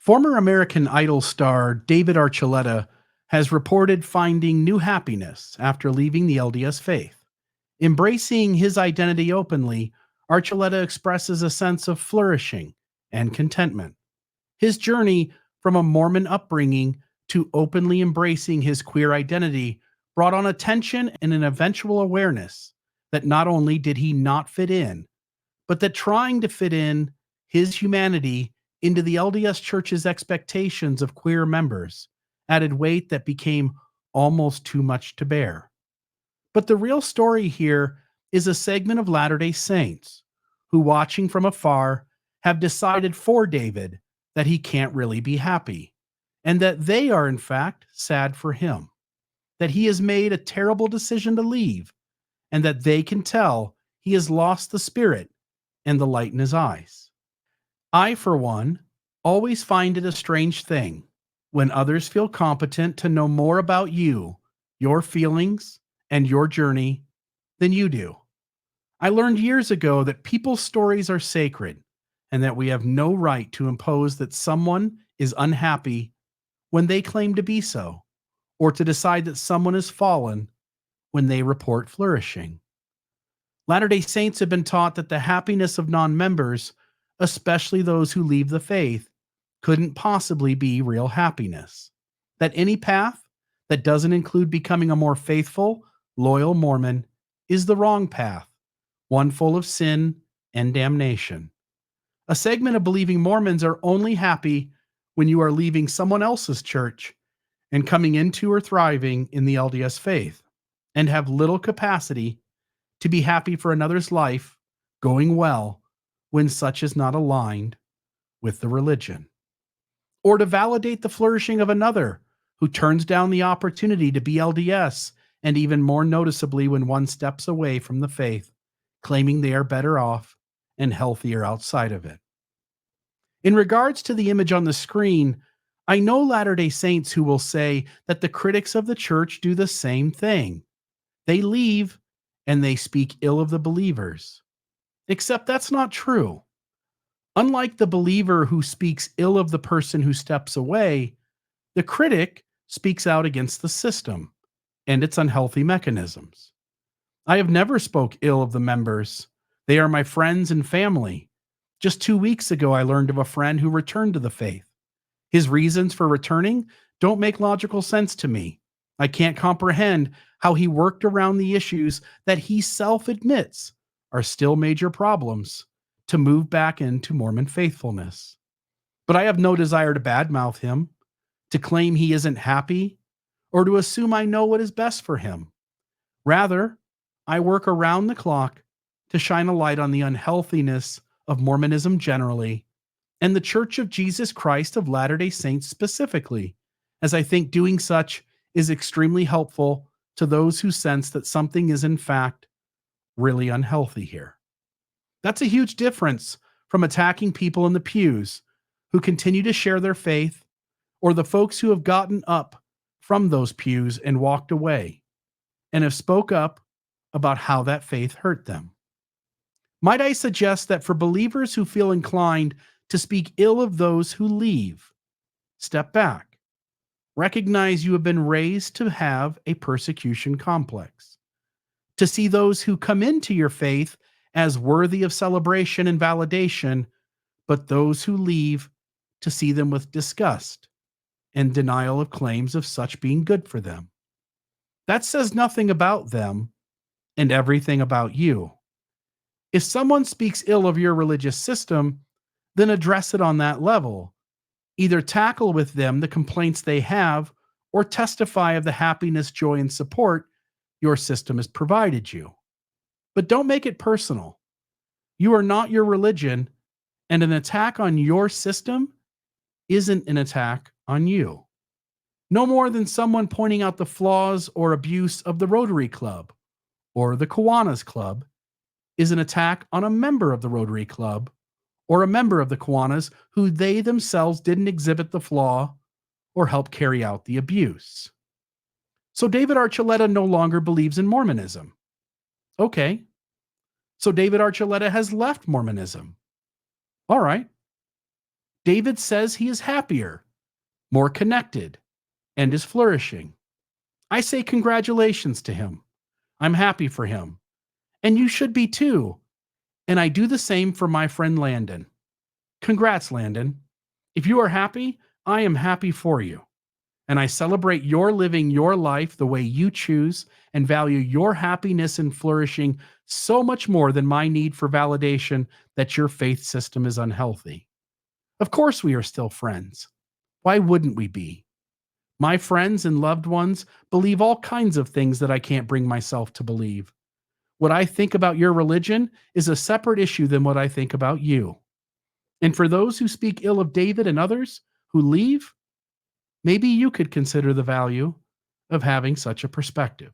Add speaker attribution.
Speaker 1: Former American Idol star David Archuleta has reported finding new happiness after leaving the LDS faith. Embracing his identity openly, Archuleta expresses a sense of flourishing and contentment. His journey from a Mormon upbringing to openly embracing his queer identity brought on attention and an eventual awareness that not only did he not fit in, but that trying to fit in his humanity into the LDS Church's expectations of queer members added weight that became almost too much to bear. But the real story here is a segment of Latter-day Saints who, watching from afar, have decided for David that he can't really be happy, and that they are in fact sad for him, that he has made a terrible decision to leave, and that they can tell he has lost the spirit and the light in his eyes. I, for one, always find it a strange thing when others feel competent to know more about you, your feelings, and your journey than you do. I learned years ago that people's stories are sacred and that we have no right to impose that someone is unhappy when they claim to be so, or to decide that someone is fallen when they report flourishing. Latter-day Saints have been taught that the happiness of non-members, especially those who leave the faith, couldn't possibly be real happiness. That any path that doesn't include becoming a more faithful, loyal Mormon is the wrong path, one full of sin and damnation. A segment of believing Mormons are only happy when you are leaving someone else's church and coming into or thriving in the LDS faith, and have little capacity to be happy for another's life going well when such is not aligned with the religion, or to validate the flourishing of another who turns down the opportunity to be LDS, and even more noticeably when one steps away from the faith, claiming they are better off and healthier outside of it. In regards to the image on the screen, I know Latter-day Saints who will say that the critics of the church do the same thing. They leave and they speak ill of the believers. Except that's not true. Unlike the believer who speaks ill of the person who steps away, the critic speaks out against the system and its unhealthy mechanisms. I have never spoke ill of the members. They are my friends and family. Just 2 weeks ago, I learned of a friend who returned to the faith. His reasons for returning don't make logical sense to me. I can't comprehend how he worked around the issues that he self-admits are still major problems to move back into Mormon faithfulness. But I have no desire to badmouth him, to claim he isn't happy, or to assume I know what is best for him. Rather, I work around the clock to shine a light on the unhealthiness of Mormonism generally, and the Church of Jesus Christ of Latter-day Saints specifically, as I think doing such is extremely helpful to those who sense that something is in fact really unhealthy here. That's a huge difference from attacking people in the pews who continue to share their faith, or the folks who have gotten up from those pews and walked away and have spoke up about how that faith hurt them. Might I suggest that for believers who feel inclined to speak ill of those who leave, step back. Recognize you have been raised to have a persecution complex, to see those who come into your faith as worthy of celebration and validation, but those who leave to see them with disgust and denial of claims of such being good for them. That says nothing about them and everything about you. If someone speaks ill of your religious system, then address it on that level. Either tackle with them the complaints they have, or testify of the happiness, joy, and support your system has provided you. But don't make it personal. You are not your religion, and an attack on your system isn't an attack on you. No more than someone pointing out the flaws or abuse of the Rotary Club or the Kiwanis Club is an attack on a member of the Rotary Club or a member of the Kiwanis who they themselves didn't exhibit the flaw or help carry out the abuse. So David Archuleta no longer believes in Mormonism. Okay. So David Archuleta has left Mormonism. All right. David says he is happier, more connected, and is flourishing. I say congratulations to him. I'm happy for him. And you should be too. And I do the same for my friend Landon. Congrats, Landon. If you are happy, I am happy for you. And I celebrate your living your life the way you choose and value your happiness and flourishing so much more than my need for validation that your faith system is unhealthy. Of course, we are still friends. Why wouldn't we be? My friends and loved ones believe all kinds of things that I can't bring myself to believe. What I think about your religion is a separate issue than what I think about you. And for those who speak ill of David and others who leave, maybe you could consider the value of having such a perspective.